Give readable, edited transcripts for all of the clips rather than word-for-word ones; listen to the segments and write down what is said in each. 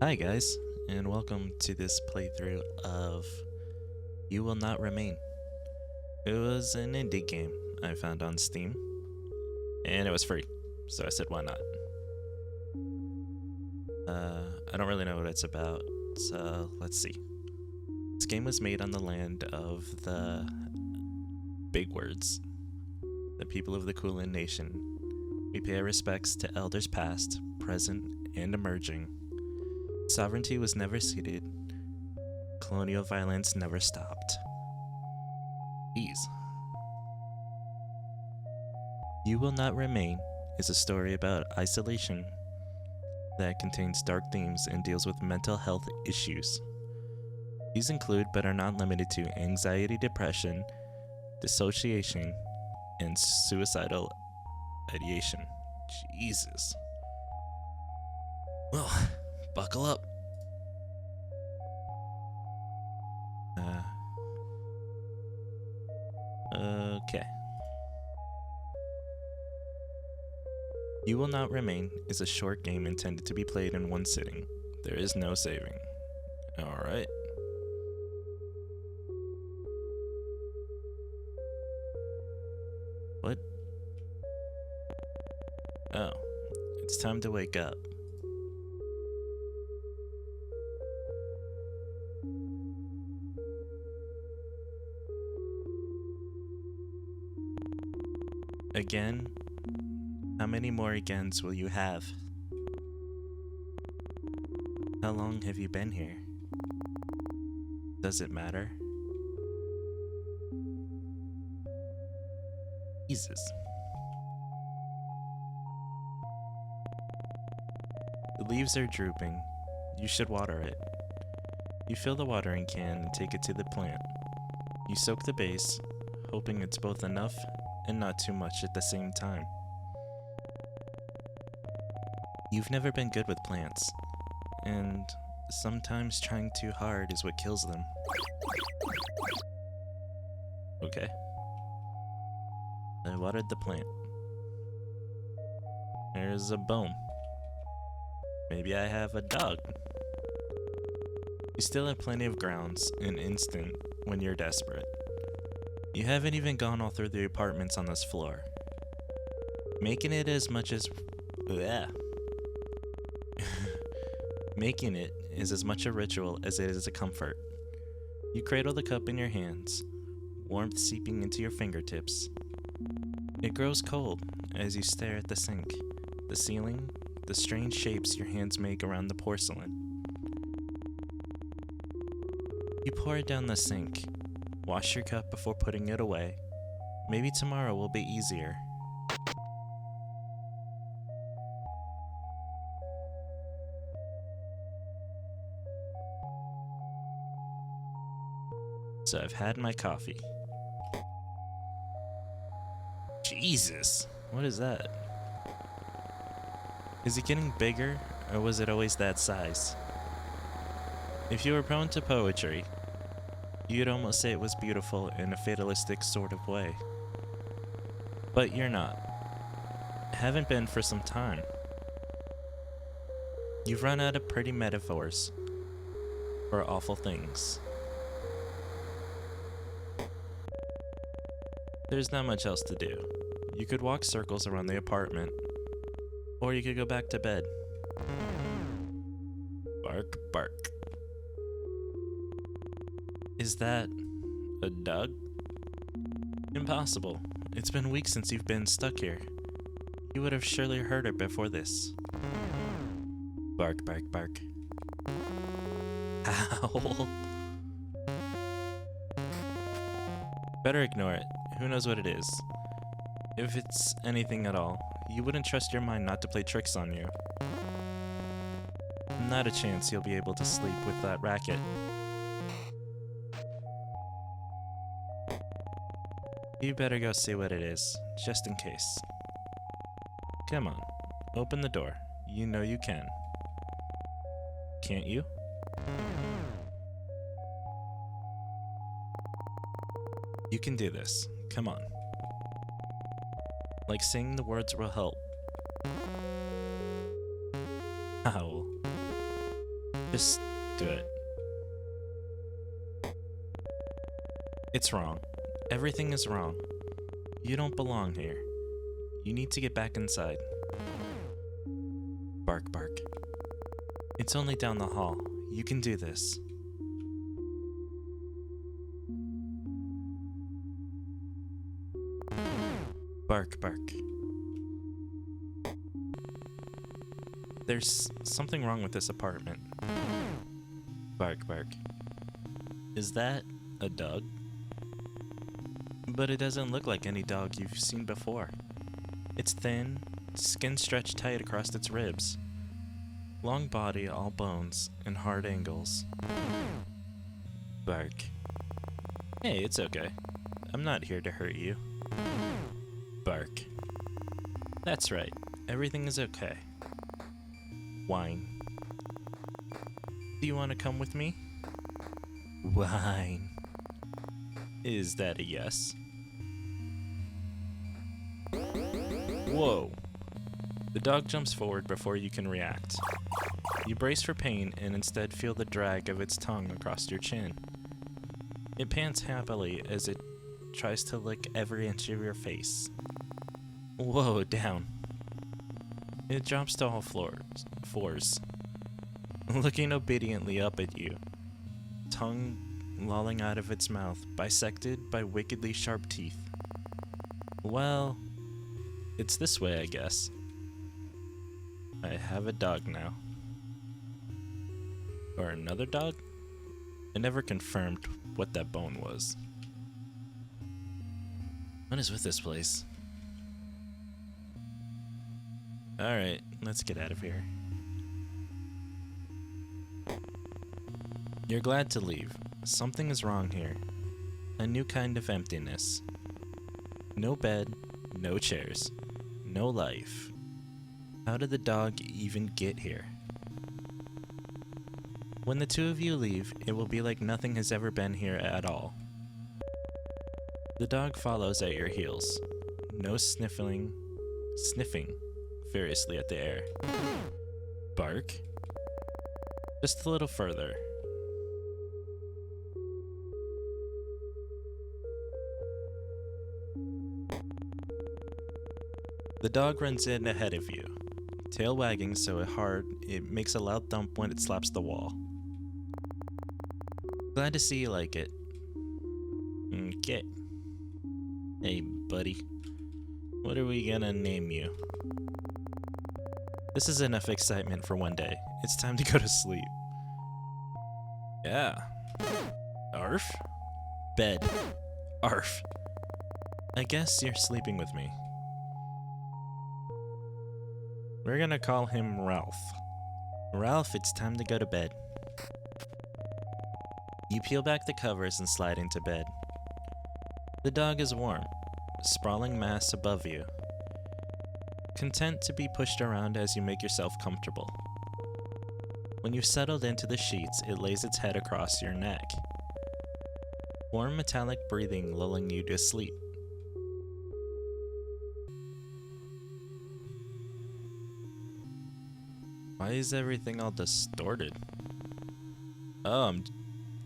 Hi guys, and welcome to this playthrough of You Will Not Remain. It was an indie game I found on Steam, and it was free, so I said why not. I don't really know what it's about, so let's see. This game was made on the land of the big words, the people of the Kulin Nation. We pay our respects to elders past, present, and emerging. Sovereignty was never ceded. Colonial violence never stopped. Ease. You Will Not Remain is a story about isolation that contains dark themes and deals with mental health issues. These include, but are not limited to, anxiety, depression, dissociation, and suicidal ideation. Jesus. Well, buckle up. Okay. You Will Not Remain is a short game intended to be played in one sitting. There is no saving. Alright. What? Oh. It's time to wake up. Again? How many more agains will you have? How long have you been here? Does it matter? Jesus. The leaves are drooping. You should water it. You fill the watering can and take it to the plant. You soak the base, hoping it's both enough and not too much at the same time. You've never been good with plants, and sometimes trying too hard is what kills them. Okay. I watered the plant. There's a bone. Maybe I have a dog. You still have plenty of grounds and instant when you're desperate. You haven't even gone all through the apartments on this floor. Making it as much as... Bleh. Making it is as much a ritual as it is a comfort. You cradle the cup in your hands, warmth seeping into your fingertips. It grows cold as you stare at the sink, the ceiling, the strange shapes your hands make around the porcelain. You pour it down the sink, wash your cup before putting it away. Maybe tomorrow will be easier. So I've had my coffee. Jesus, what is that? Is it getting bigger, or was it always that size? If you were prone to poetry, you'd almost say it was beautiful in a fatalistic sort of way. But you're not. Haven't been for some time. You've run out of pretty metaphors for awful things. There's not much else to do. You could walk circles around the apartment, or you could go back to bed. Bark, bark. Is that a dog? Impossible. It's been weeks since you've been stuck here. You would have surely heard it before this. Bark, bark, bark. Ow. Better ignore it. Who knows what it is? If it's anything at all, you wouldn't trust your mind not to play tricks on you. Not a chance you'll be able to sleep with that racket. You better go see what it is, just in case. Come on, open the door. You know you can. Can't you? You can do this. Come on. Like saying the words will help. Owl. Just do it. It's wrong. Everything is wrong. You don't belong here. You need to get back inside. Bark, bark. It's only down the hall. You can do this. Bark, bark. There's something wrong with this apartment. Bark, bark. Is that a dog? But it doesn't look like any dog you've seen before. It's thin, skin stretched tight across its ribs. Long body, all bones, and hard angles. Bark. Hey, it's okay. I'm not here to hurt you. Bark. That's right. Everything is okay. Whine. Do you want to come with me? Whine. Is that a yes? Whoa. The dog jumps forward before you can react. You brace for pain and instead feel the drag of its tongue across your chin. It pants happily as it tries to lick every inch of your face. Whoa, down. It drops to all fours, looking obediently up at you, tongue lolling out of its mouth, bisected by wickedly sharp teeth. Well, it's this way, I guess. I have a dog now. Or another dog? I never confirmed what that bone was. What is with this place? Alright, let's get out of here. You're glad to leave. Something is wrong here. A new kind of emptiness. No bed, no chairs, no life. How did the dog even get here? When the two of you leave, it will be like nothing has ever been here at all. The dog follows at your heels. No sniffing furiously at the air. Bark? Just a little further. The dog runs in ahead of you, tail wagging so hard it makes a loud thump when it slaps the wall. Glad to see you like it. Okay. Hey, buddy. What are we gonna name you? This is enough excitement for one day. It's time to go to sleep. Yeah. Arf? Bed. Arf. I guess you're sleeping with me. We're gonna call him Ralph. Ralph, it's time to go to bed. You peel back the covers and slide into bed. The dog is warm, a sprawling mass above you, content to be pushed around as you make yourself comfortable. When you've settled into the sheets, it lays its head across your neck. Warm metallic breathing lulling you to sleep. Why is everything all distorted? Oh, I'm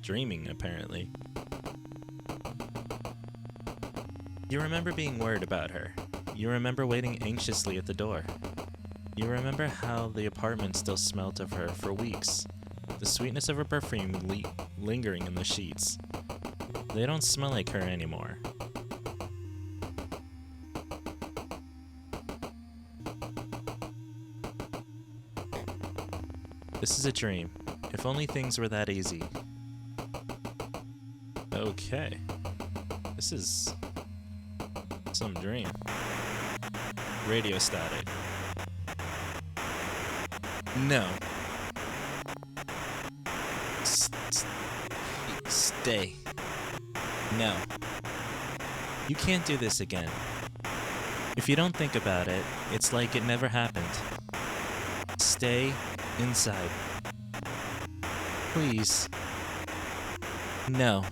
dreaming, apparently. You remember being worried about her. You remember waiting anxiously at the door. You remember how the apartment still smelt of her for weeks. The sweetness of her perfume lingering in the sheets. They don't smell like her anymore. This is a dream. If only things were that easy. Okay. This is some dream. Radio static. No. Stay. No. You can't do this again. If you don't think about it, it's like it never happened. Stay inside. Please. No.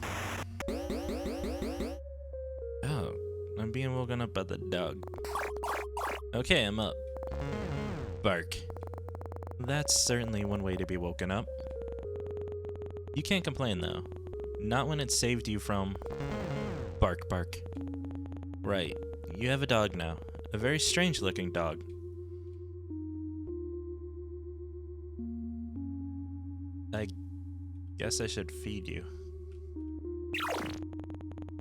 Oh, I'm being woken up by the dog. Okay, I'm up. Bark. That's certainly one way to be woken up. You can't complain though. Not when it saved you from... Bark, bark. Right, you have a dog now. A very strange looking dog. I guess I should feed you.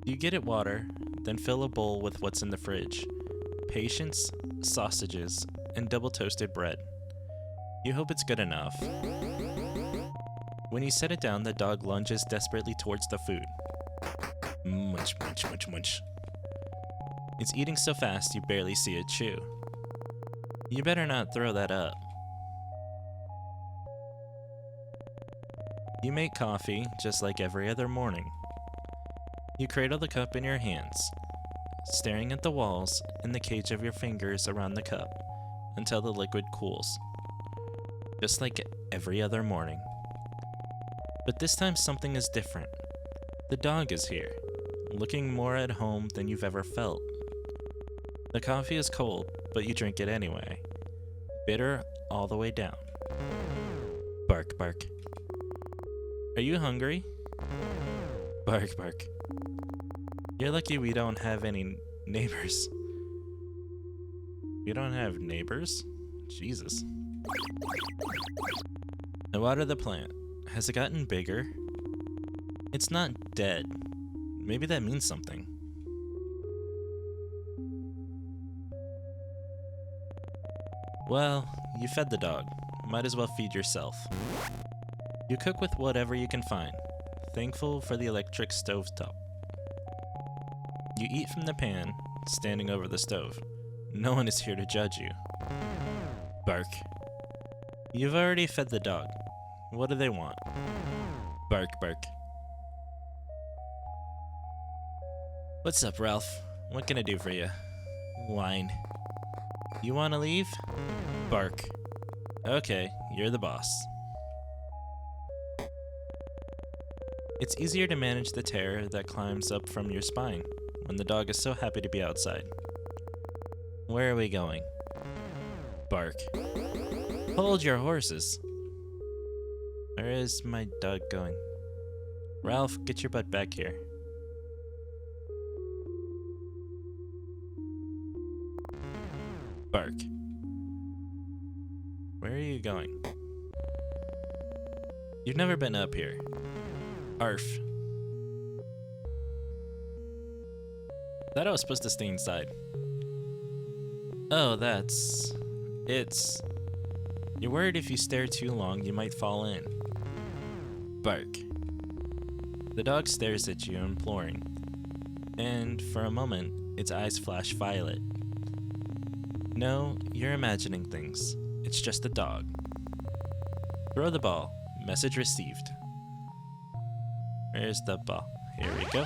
You get it water, then fill a bowl with what's in the fridge. Patience, sausages, and double toasted bread. You hope it's good enough. When you set it down, the dog lunges desperately towards the food. Munch, munch, munch, munch. It's eating so fast you barely see it chew. You better not throw that up. You make coffee just like every other morning. You cradle the cup in your hands, staring at the walls and the cage of your fingers around the cup until the liquid cools. Just like every other morning. But this time something is different. The dog is here, looking more at home than you've ever felt. The coffee is cold, but you drink it anyway. Bitter all the way down. Bark, bark. Are you hungry? Bark, bark. You're lucky we don't have any neighbors. We don't have neighbors? Jesus. I water the plant. Has it gotten bigger? It's not dead. Maybe that means something. Well, you fed the dog. Might as well feed yourself. You cook with whatever you can find, thankful for the electric stovetop. You eat from the pan, standing over the stove. No one is here to judge you. Bark. You've already fed the dog. What do they want? Bark, bark. What's up, Ralph? What can I do for you? Whine. You want to leave? Bark. Okay, you're the boss. It's easier to manage the terror that climbs up from your spine when the dog is so happy to be outside. Where are we going? Bark. Hold your horses. Where is my dog going? Ralph, get your butt back here. Bark. Where are you going? You've never been up here. Arf. Thought I was supposed to stay inside. Oh, it's... You're worried if you stare too long, you might fall in. Bark. The dog stares at you, imploring. And for a moment, its eyes flash violet. No, you're imagining things. It's just a dog. Throw the ball. Message received. Where's the ball? Here we go.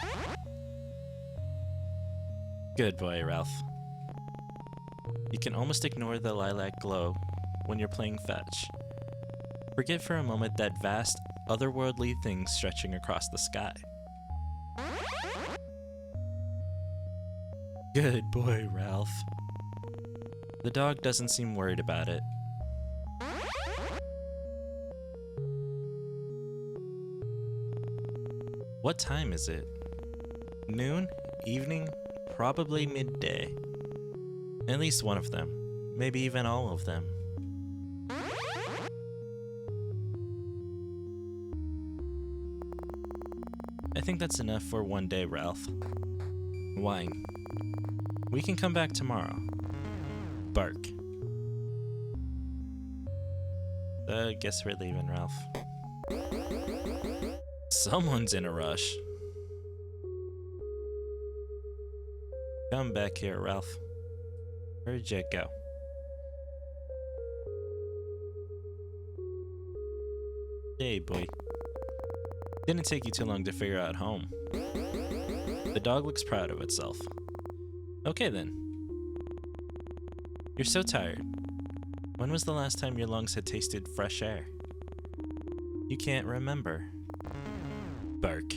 Good boy, Ralph. You can almost ignore the lilac glow when you're playing fetch. Forget for a moment that vast, otherworldly thing stretching across the sky. Good boy, Ralph. The dog doesn't seem worried about it. What time is it? Noon? Evening? Probably midday. At least one of them. Maybe even all of them. I think that's enough for one day, Ralph. Whine. We can come back tomorrow. Bark. Guess we're leaving, Ralph. Someone's in a rush. Come back here, Ralph. Where'd you go? Hey, boy. Didn't take you too long to figure out home. The dog looks proud of itself. Okay then. You're so tired. When was the last time your lungs had tasted fresh air? You can't remember. Bark.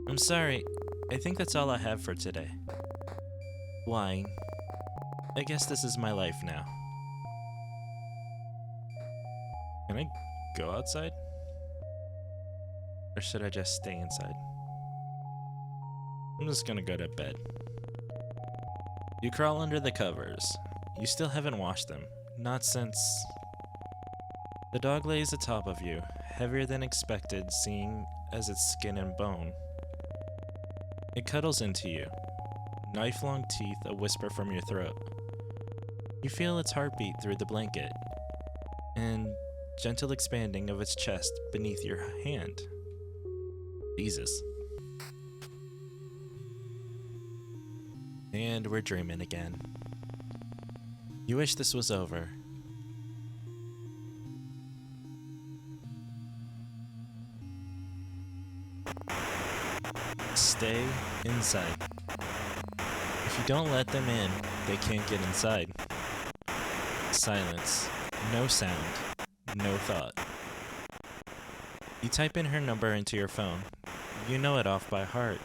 I'm sorry. I think that's all I have for today. Whine. I guess this is my life now. Can I go outside? Or should I just stay inside? I'm just gonna go to bed. You crawl under the covers. You still haven't washed them. Not since... The dog lays atop of you, heavier than expected, seeing as its skin and bone. It cuddles into you, knife-long teeth a whisper from your throat. You feel its heartbeat through the blanket, and gentle expanding of its chest beneath your hand. Jesus. And we're dreaming again. You wish this was over. Stay inside. If you don't let them in, they can't get inside. Silence. No sound. No thought. You type in her number into your phone. You know it off by heart.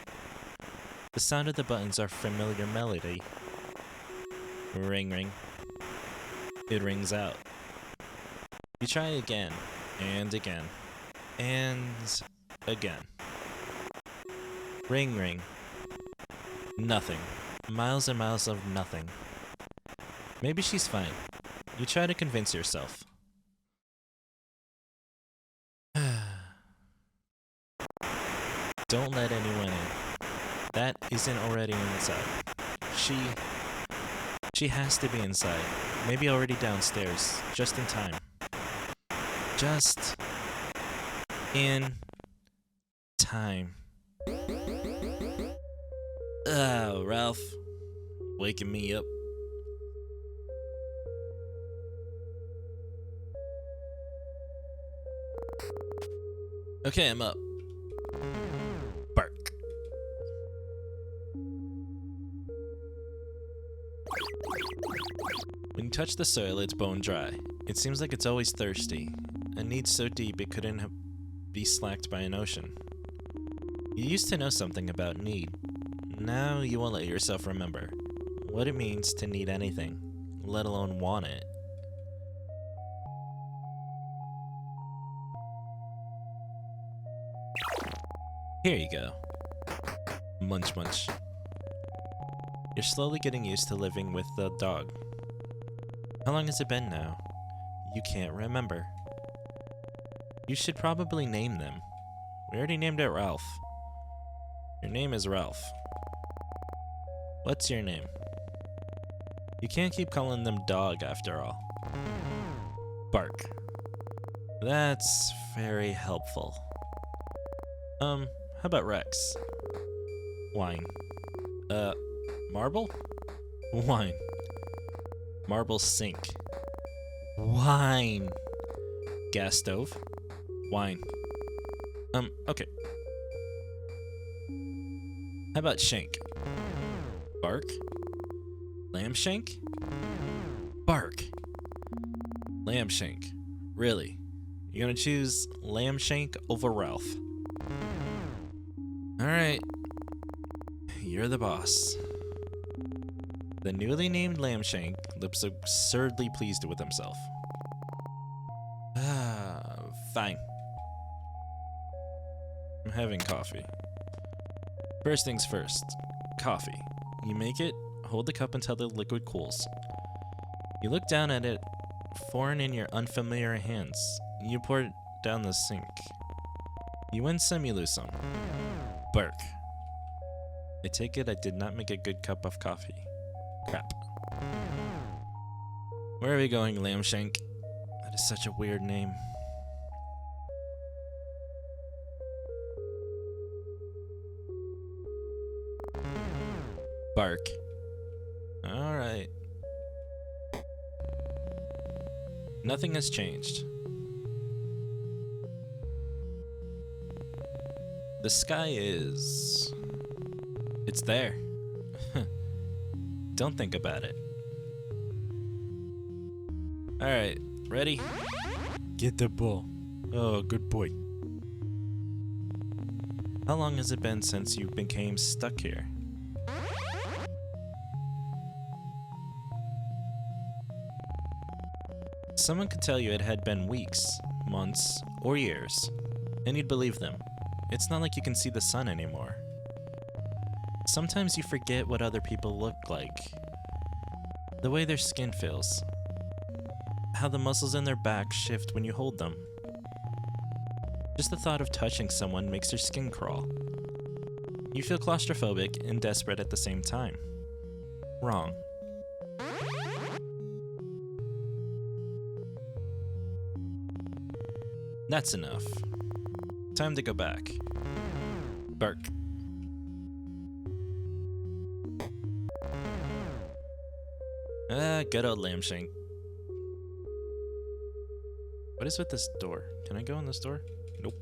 The sound of the buttons are familiar melody. Ring ring. It rings out. You try again, and again, and again. Ring ring. Nothing. Miles and miles of nothing. Maybe she's fine. You try to convince yourself. Don't let anyone in. That isn't already inside. She has to be inside. Maybe already downstairs. Just in time. Just in time. Oh, Ralph. Waking me up. Okay, I'm up. Bark. When you touch the soil, it's bone dry. It seems like it's always thirsty. A need so deep it couldn't be slacked by an ocean. You used to know something about need. Now you won't let yourself remember what it means to need anything, let alone want it. Here you go. Munch munch. You're slowly getting used to living with the dog. How long has it been now? You can't remember. You should probably name them. We already named it Ralph. Your name is Ralph. What's your name? You can't keep calling them dog after all. Bark. That's very helpful. How about Rex? Wine. Marble? Wine. Marble sink. Wine. Gas stove. Wine. Okay. How about shank? Bark? Lamb shank? Bark. Lamb shank. Really? You're gonna choose lamb shank over Ralph? Alright. You're the boss. The newly named lamb shank looks absurdly pleased with himself. Fine. I'm having coffee. First things first. Coffee. You make it, hold the cup until the liquid cools. You look down at it, foreign in your unfamiliar hands. You pour it down the sink. You win some, you lose some. Bark. I take it I did not make a good cup of coffee. Crap. Where are we going, lamb shank? That is such a weird name. Bark. Alright. Nothing has changed. The sky is... It's there. Don't think about it. Alright, ready? Get the ball. Oh, good boy. How long has it been since you became stuck here? Someone could tell you it had been weeks, months, or years, and you'd believe them. It's not like you can see the sun anymore. Sometimes you forget what other people look like. The way their skin feels. How the muscles in their back shift when you hold them. Just the thought of touching someone makes your skin crawl. You feel claustrophobic and desperate at the same time. Wrong. That's enough. Time to go back. Bark. Good old lamb shank. What is with this door? Can I go in this door? Nope.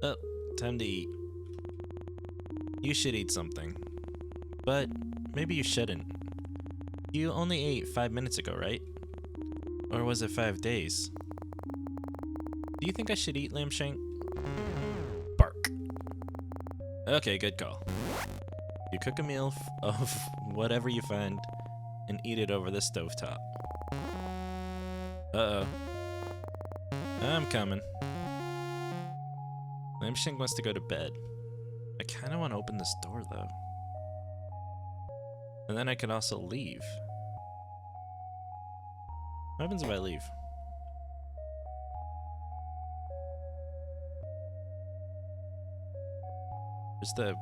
Oh, time to eat. You should eat something. But maybe you shouldn't. You only ate 5 minutes ago, right? Or was it 5 days? Do you think I should eat lamb shank? Bark. Okay, good call. You cook a meal of whatever you find and eat it over the stovetop. Uh-oh. I'm coming. Lamb shank wants to go to bed. I kind of want to open this door, though. And then I could also leave. What happens if I leave? Just a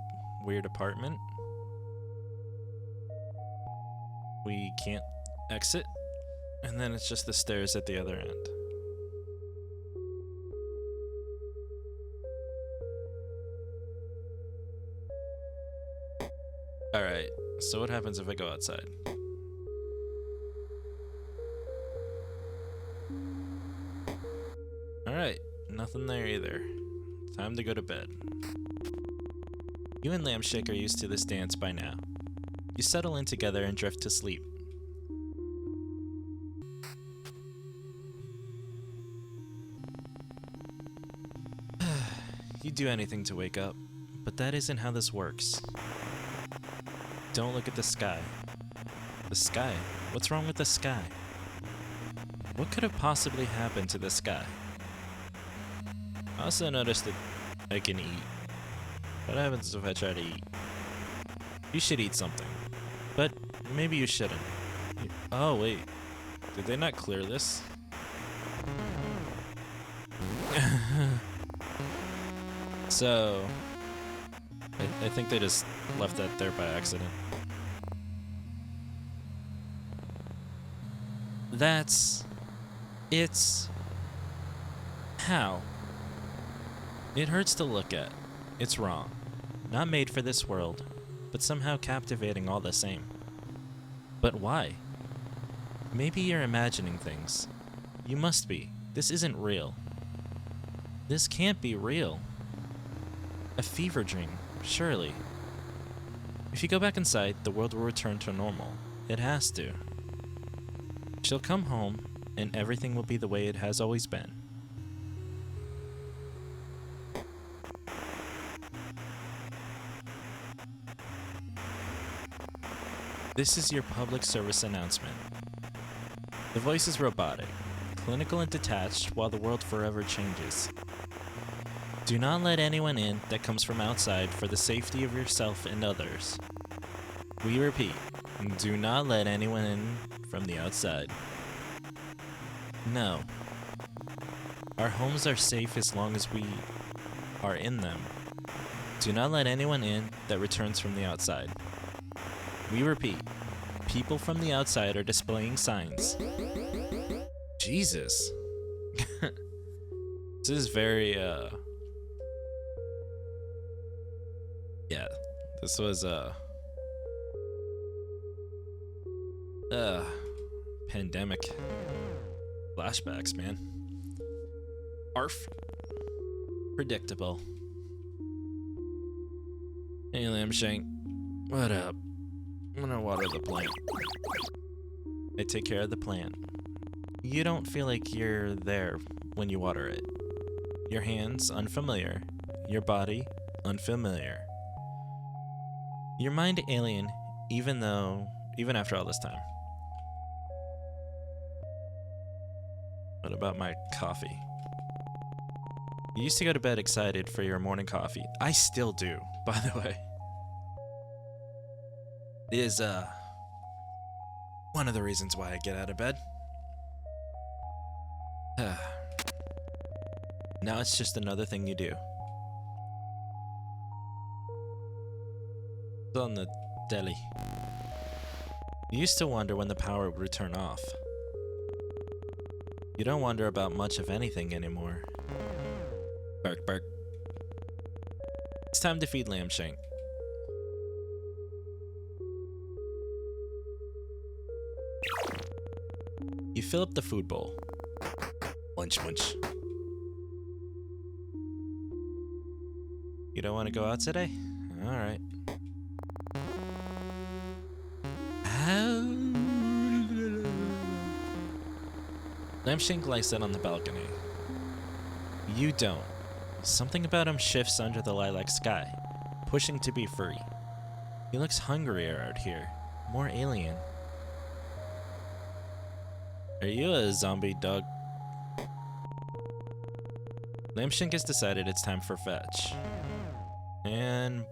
weird apartment. We can't exit. And then it's just the stairs at the other end. Alright, so what happens if I go outside? Alright, nothing there either. Time to go to bed. You and Lambshake are used to this dance by now. You settle in together and drift to sleep. You'd do anything to wake up, but that isn't how this works. Don't look at the sky. The sky? What's wrong with the sky? What could have possibly happened to the sky? I also noticed that I can eat. What happens if I try to eat? You should eat something. But maybe you shouldn't. Oh, wait. Did they not clear this? So... I think they just left that there by accident. It's... How? It hurts to look at. It's wrong. Not made for this world, but somehow captivating all the same. But why? Maybe you're imagining things. You must be. This isn't real. This can't be real. A fever dream, surely. If you go back inside, the world will return to normal. It has to. She'll come home, and everything will be the way it has always been. This is your public service announcement. The voice is robotic, clinical and detached while the world forever changes. Do not let anyone in that comes from outside for the safety of yourself and others. We repeat, do not let anyone in from the outside. No. Our homes are safe as long as we are in them. Do not let anyone in that returns from the outside. We repeat, people from the outside are displaying signs. Jesus. This is very, yeah, this was, pandemic flashbacks, man. Arf. Predictable. Hey, Lambshank. What up? I'm gonna water the plant. I take care of the plant. You don't feel like you're there when you water it. Your hands, unfamiliar. Your body, unfamiliar. Your mind alien Even after all this time. What about my coffee? You used to go to bed excited for your morning coffee. I still do, by the way. It is, one of the reasons why I get out of bed. Now it's just another thing you do. It's on the deli. You used to wonder when the power would return off. You don't wonder about much of anything anymore. Bark, bark. It's time to feed Lamshank. You fill up the food bowl. Munch, munch. You don't want to go out today? Alright. Lamshank lies down on the balcony. You don't. Something about him shifts under the lilac sky, pushing to be free. He looks hungrier out here, more alien. Are you a zombie dog? Lamshank has decided it's time for fetch. And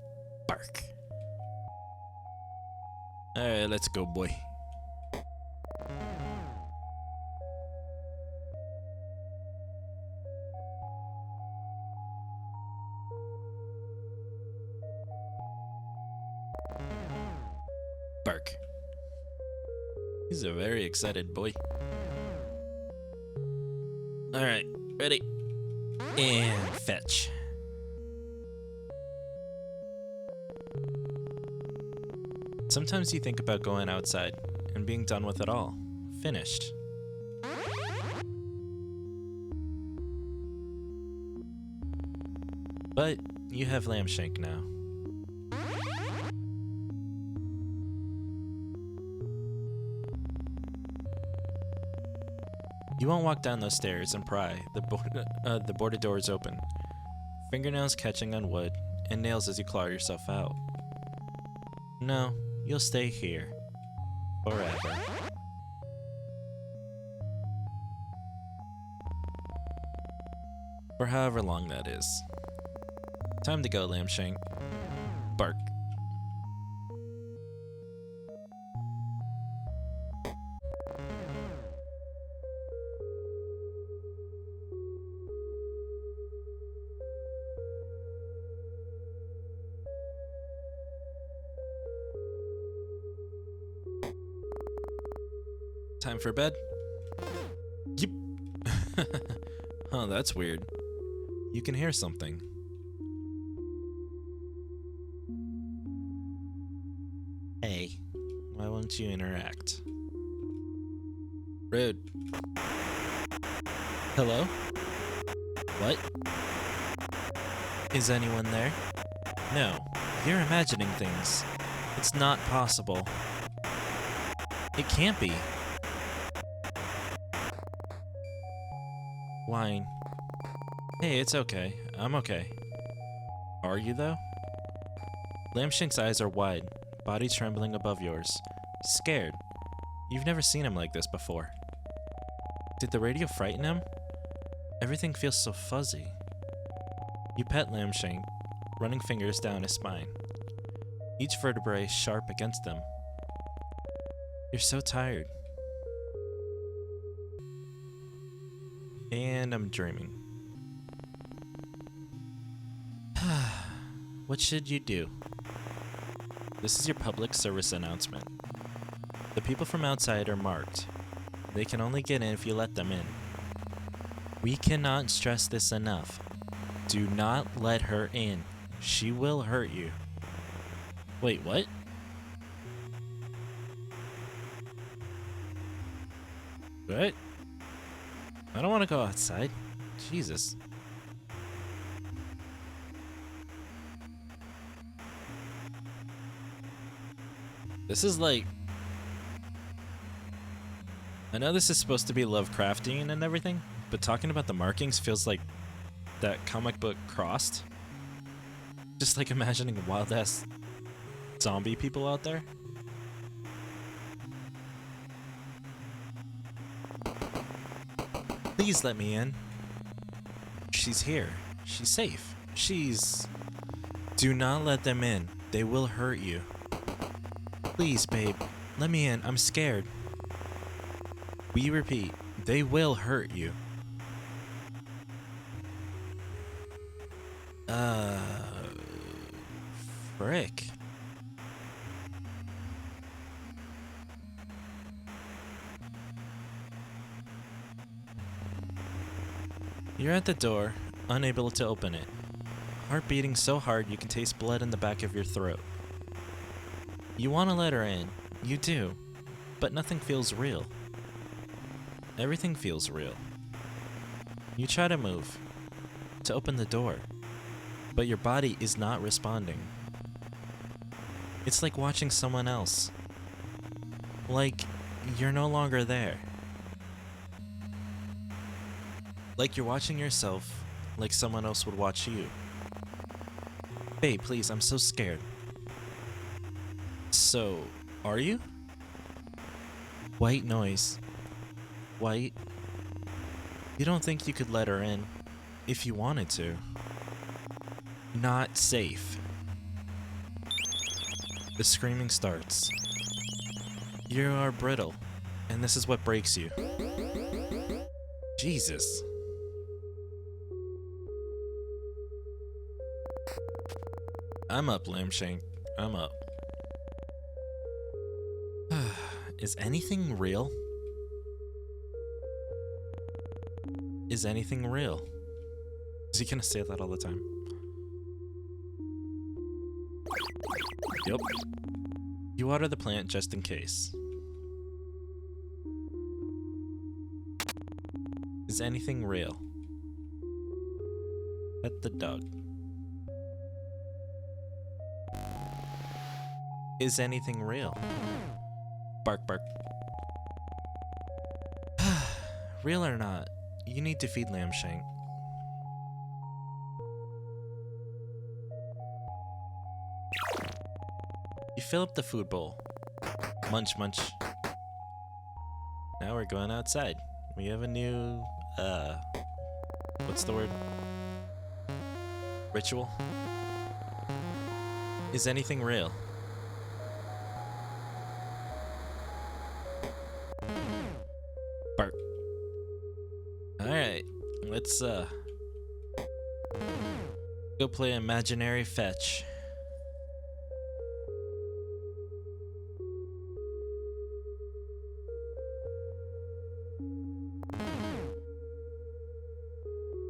bark. Alright, let's go, boy. Bark. He's a very excited boy. Alright, ready? And fetch. Sometimes you think about going outside and being done with it all. Finished. But you have Lamshank now. You won't walk down those stairs and pry. The boarded door is open. Fingernails catching on wood, and nails as you claw yourself out. No, you'll stay here. Forever. For however long that is. Time to go, Lamshank. Bark. Time for bed? Yep. Huh, that's weird. You can hear something. Hey, why won't you interact? Rude. Hello? What? Is anyone there? No, you're imagining things. It's not possible. It can't be. Whine. Hey, it's okay. I'm okay. Are you, though? Lamshank's eyes are wide, body trembling above yours. Scared. You've never seen him like this before. Did the radio frighten him? Everything feels so fuzzy. You pet Lamshank, running fingers down his spine. Each vertebrae sharp against them. You're so tired. And I'm dreaming. What should you do? This is your public service announcement. The people from outside are marked. They can only get in if you let them in. We cannot stress this enough. Do not let her in. She will hurt you. Wait, what? What? I don't want to go outside. Jesus. This is like... I know this is supposed to be Lovecraftian and everything, but talking about the markings feels like that comic book Crossed. Just like imagining wild-ass zombie people out there. Please let me in. She's here. She's safe. She's... Do not let them in. They will hurt you. Please, babe. Let me in. I'm scared. We repeat. They will hurt you. Frick. You're at the door, unable to open it. Heart beating so hard you can taste blood in the back of your throat. You want to let her in. You do. But nothing feels real. Everything feels real. You try to move, to open the door, but your body is not responding. It's like watching someone else. Like, you're no longer there. Like you're watching yourself, like someone else would watch you. Babe, please, I'm so scared. So, are you? White noise. White. You don't think you could let her in, if you wanted to. Not safe. The screaming starts. You are brittle, and this is what breaks you. Jesus. I'm up, Lamshank. I'm up. Is anything real? Is anything real? Is he gonna say that all the time? Yep. You water the plant just in case. Is anything real? Pet the dog. Is anything real? Bark, bark. Real or not, you need to feed Lamshank. You fill up the food bowl. Munch, munch. Now we're going outside. We have a new, what's the word? Ritual? Is anything real? Bark. Alright, let's, go play imaginary fetch.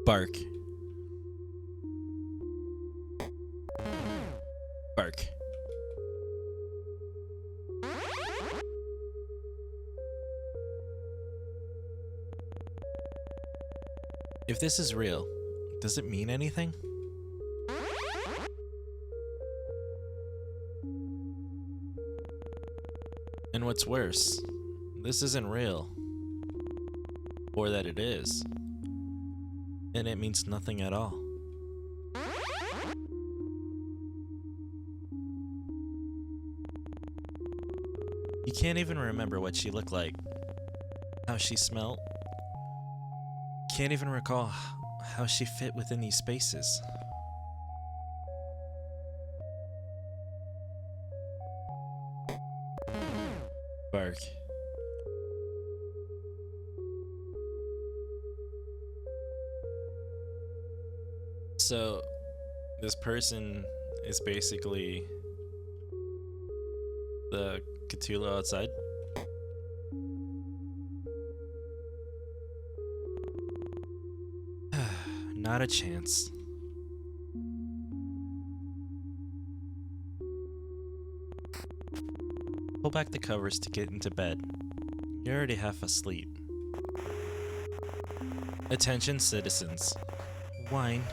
Bark. Bark. If this is real, does it mean anything? And what's worse, this isn't real. Or that it is. And it means nothing at all. You can't even remember what she looked like, how she smelled. Can't even recall how she fit within these spaces. Bark. So, this person is basically the Cthulhu outside. Not a chance. Pull back the covers to get into bed. You're already half asleep. Attention, citizens. Wine.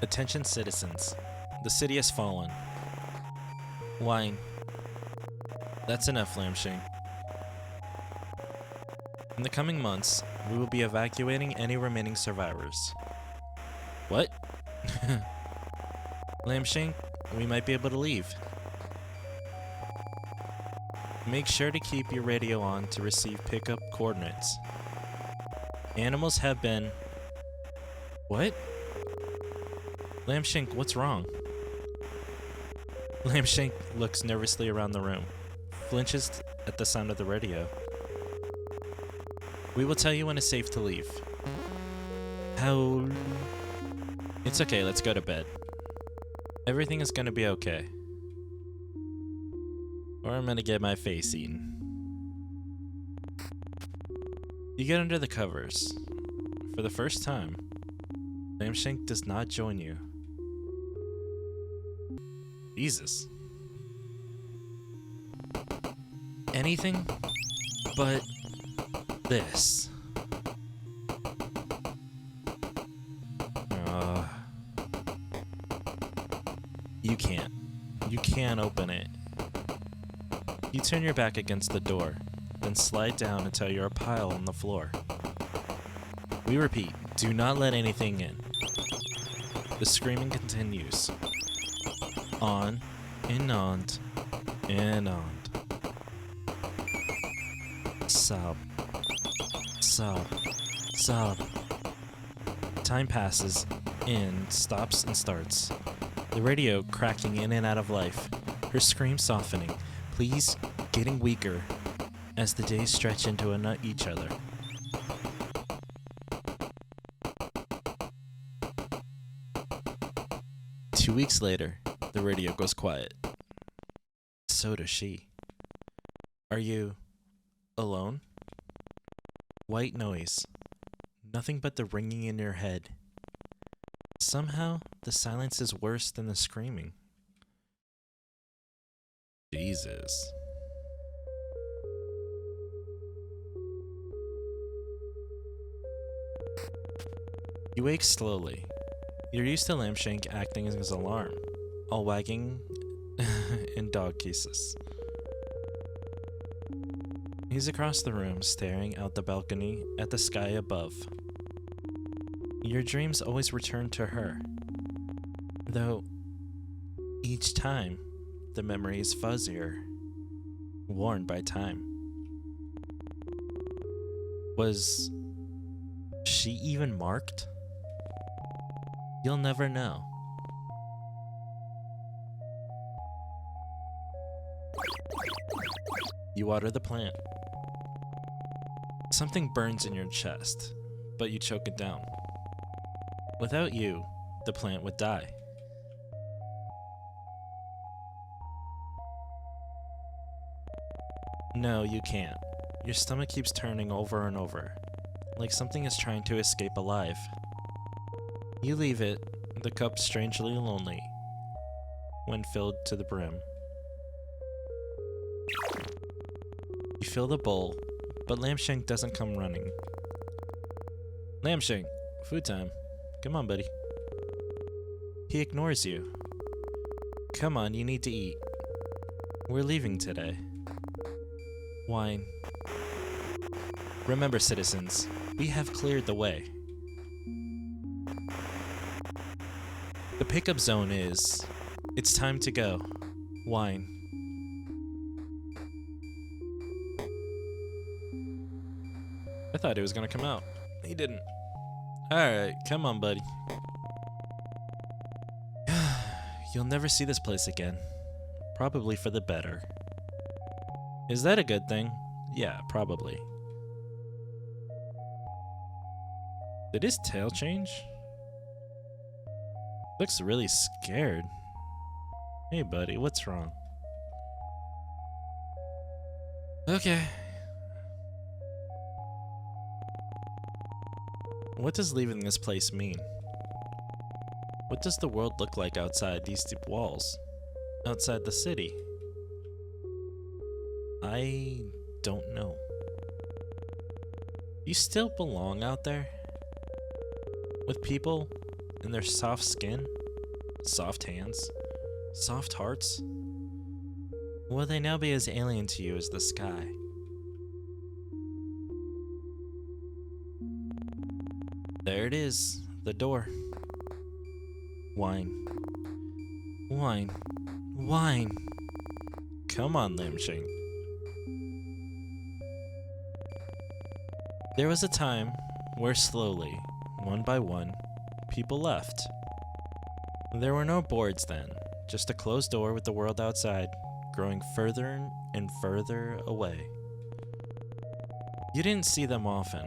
Attention, citizens. The city has fallen. Wine. That's enough, Lamshank. In the coming months, we will be evacuating any remaining survivors. What? Lamshank, we might be able to leave. Make sure to keep your radio on to receive pickup coordinates. Animals have been... What? Lambshank, what's wrong? Lambshank looks nervously around the room, flinches at the sound of the radio. We will tell you when it's safe to leave. How... It's okay, let's go to bed. Everything is gonna be okay. Or I'm gonna get my face eaten. You get under the covers. For the first time, Lambshank does not join you. Jesus. Anything but this. You can't. You can't open it. You turn your back against the door, then slide down until you're a pile on the floor. We repeat, do not let anything in. The screaming continues. On, and on, and on. Sob. Sob. Sob. Time passes, and stops and starts. The radio cracking in and out of life. Her scream softening. Please getting weaker as the days stretch into each other. Two weeks later, the radio goes quiet. So does she. Are you alone? White noise. Nothing but the ringing in your head. Somehow, the silence is worse than the screaming. Jesus. You wake slowly. You're used to Lambshank acting as an alarm, all wagging in dog cases. He's across the room, staring out the balcony at the sky above. Your dreams always return to her, though each time the memory is fuzzier, worn by time. Was she even marked? You'll never know. You water the plant. Something burns in your chest, but you choke it down. Without you, the plant would die. No, you can't. Your stomach keeps turning over and over, like something is trying to escape alive. You leave it, the cup strangely lonely, when filled to the brim. You fill the bowl, but Lambshank doesn't come running. Lambshank, food time. Come on, buddy. He ignores you. Come on, you need to eat. We're leaving today. Wine. Remember, citizens, we have cleared the way. The pickup zone is... It's time to go. Wine. I thought he was gonna come out. He didn't. Alright, come on, buddy. You'll never see this place again. Probably for the better. Is that a good thing? Yeah, probably. Did his tail change? Looks really scared. Hey, buddy, what's wrong? Okay. What does leaving this place mean? What does the world look like outside these deep walls? Outside the city? I don't know. You still belong out there? With people and their soft skin, soft hands, soft hearts? Will they now be as alien to you as the sky? There it is, the door. Wine. Wine. Wine. Come on, Lambshank. There was a time where slowly, one by one, people left. There were no boards then, just a closed door with the world outside growing further and further away. You didn't see them often,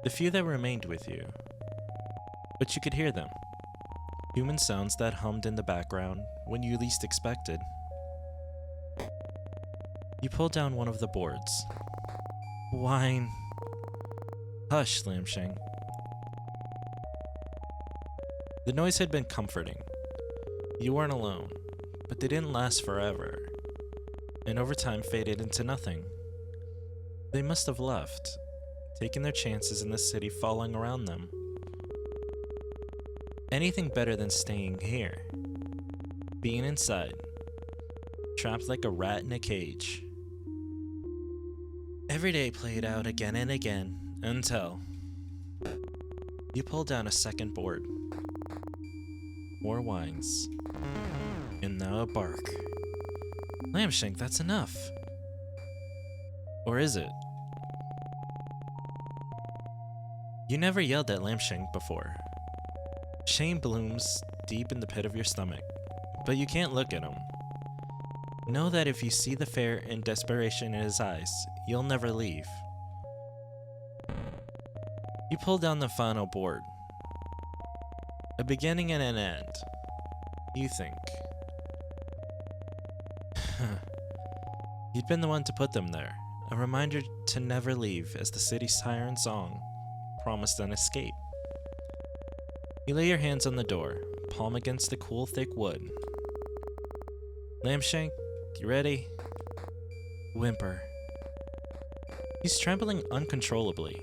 the few that remained with you, but you could hear them. Human sounds that hummed in the background when you least expected. You pulled down one of the boards. Whine. Hush, Lamshang. The noise had been comforting. You weren't alone, but they didn't last forever, and over time faded into nothing. They must have left, taking their chances in the city falling around them. Anything better than staying here. Being inside, trapped like a rat in a cage. Every day played out again and again, until you pulled down a second board. More whines. And now a bark. Lamshank, that's enough. Or is it? You never yelled at Lamshank before. Shame blooms deep in the pit of your stomach, but you can't look at him. Know that if you see the fear and desperation in his eyes, you'll never leave. You pull down the final board. A beginning and an end. You think. You'd been the one to put them there. A reminder to never leave as the city's siren song promised an escape. You lay your hands on the door, palm against the cool, thick wood. Lamshank, you ready? Whimper. He's trembling uncontrollably,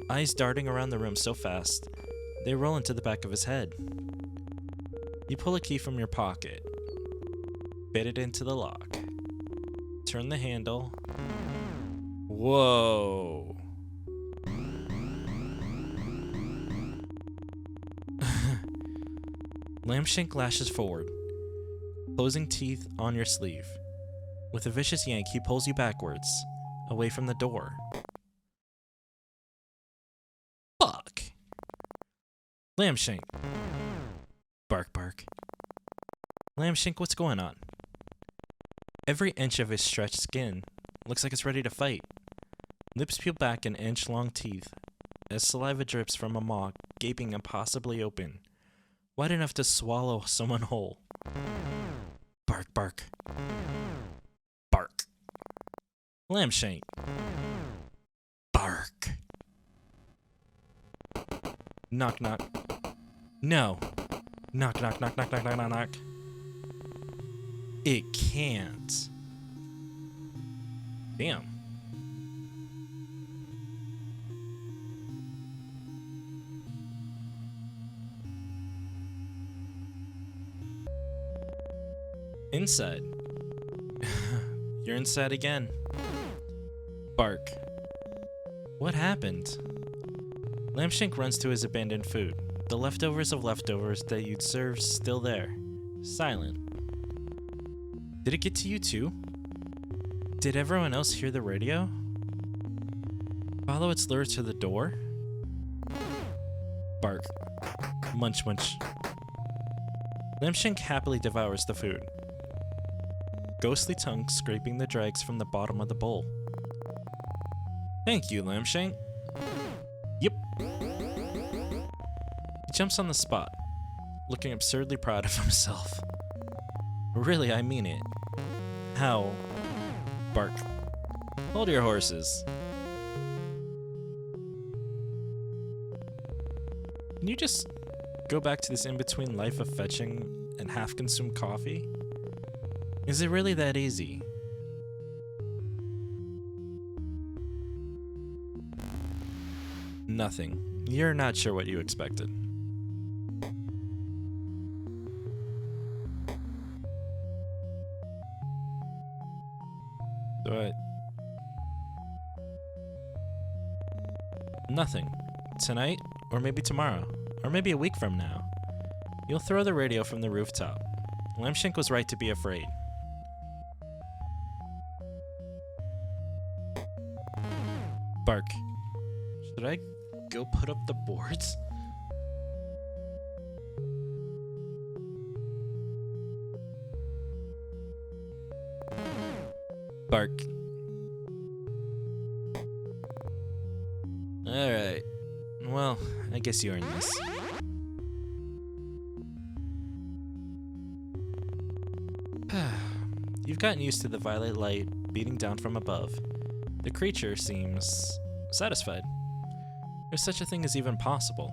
eyes darting around the room so fast, they roll into the back of his head. You pull a key from your pocket, fit it into the lock, turn the handle. Whoa. Lamshank lashes forward, closing teeth on your sleeve. With a vicious yank, he pulls you backwards, away from the door. Fuck! Lamshank. Bark, bark. Lamshank, what's going on? Every inch of his stretched skin looks like it's ready to fight. Lips peel back in inch-long teeth as saliva drips from a maw gaping impossibly open, wide enough to swallow someone whole. Bark, bark. Bark. Lamshank. Bark. Knock, knock. No. Knock, knock, knock, knock, knock, knock, knock, knock. It can't. Damn. Inside. You're inside again. Bark. What happened? Lamshank runs to his abandoned food. The leftovers of leftovers that you'd served still there. Silent. Did it get to you too? Did everyone else hear the radio? Follow its lure to the door? Bark. Munch, munch. Lamshank happily devours the food. Ghostly tongue scraping the dregs from the bottom of the bowl. Thank you, Lamshank. Yep. He jumps on the spot, looking absurdly proud of himself. Really, I mean it. How? Bark. Hold your horses. Can you just go back to this in-between life of fetching and half-consumed coffee? Is it really that easy? Nothing. You're not sure what you expected. What? Nothing. Tonight, or maybe tomorrow, or maybe a week from now. You'll throw the radio from the rooftop. Lamshank was right to be afraid. Bark. Should I go put up the boards? Bark. Alright. Well, I guess you earned this. You've gotten used to the violet light beating down from above. The creature seems satisfied. If such a thing is even possible.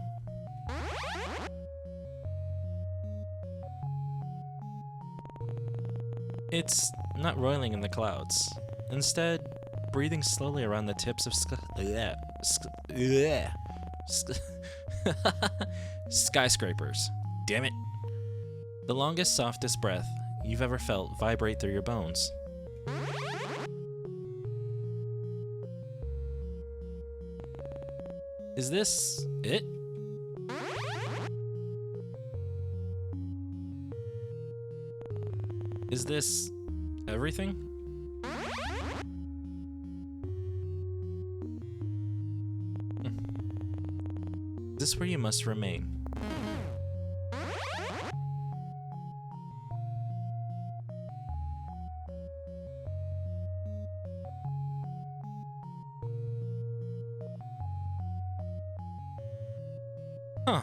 It's not roiling in the clouds. Instead, breathing slowly around the tips of skyscrapers. Damn it. The longest, softest breath you've ever felt vibrate through your bones. Is this it? Is this everything? Is this where you must remain? Huh.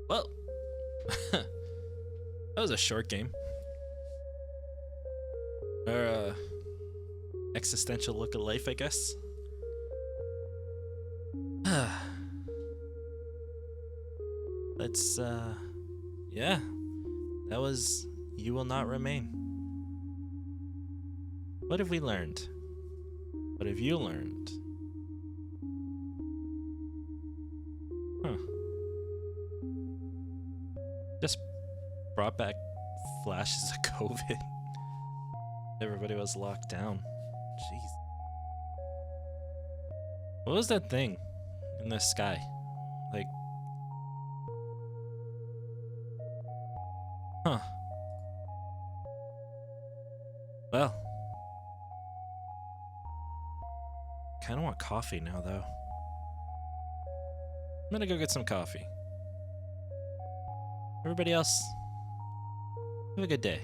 Well, that was a short game. Or, existential look at life, I guess. Let's, yeah. That was You Will Not Remain. What have we learned? What have you learned? Huh. Just brought back flashes of COVID. Everybody was locked down. Jeez. What was that thing in the sky? Like... Huh. Well. Kinda want coffee now, though. I'm gonna go get some coffee. Everybody else, have a good day.